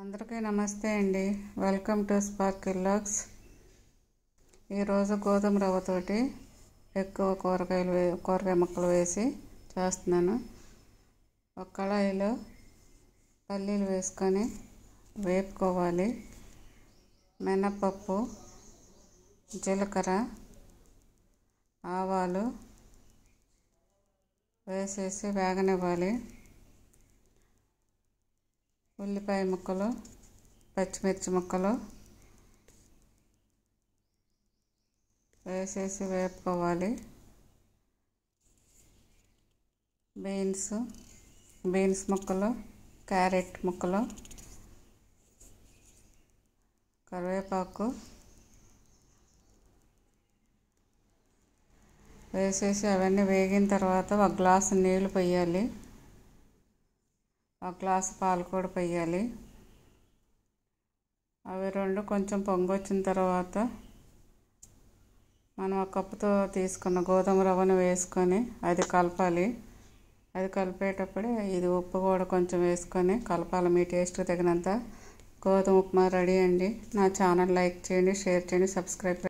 అందరికీ నమస్తే అండి. Welcome to Sparkle Logs. ఈరోజు గోధుమ రవ్వతోటి ఎక్కువ కూరగాయ ముక్కలు వేసి చేస్తున్నాను. ఒక కళాయిలో పల్లీలు వేసుకొని వేపుకోవాలి. మినపప్పు, జీలకర్ర, ఆవాలు వేసేసి వేగనివ్వాలి. ఉల్లిపాయ ముక్కలు, పచ్చిమిర్చి ముక్కలు వేసేసి వేపుకోవాలి. బీన్స్ ముక్కలు, క్యారెట్ ముక్కలు, కరివేపాకు వేసేసి అవన్నీ వేగిన తర్వాత ఒక గ్లాసు నీళ్లు పోయాలి. ఒక గ్లాసు పాలు కూడా పోయాలి. అవి రెండు కొంచెం పొంగొచ్చిన తర్వాత మనం ఒక కప్పుతో తీసుకున్న గోధుమ రవ్వను వేసుకొని అది కలపాలి. అది కలిపేటప్పుడే ఇది ఉప్పు కూడా కొంచెం వేసుకొని కలపాలి. మీ టేస్ట్కి తగినంత. గోధుమ ఉప్మా రెడీ అండి. నా ఛానల్ లైక్ చేయండి, షేర్ చేయండి, సబ్స్క్రైబ్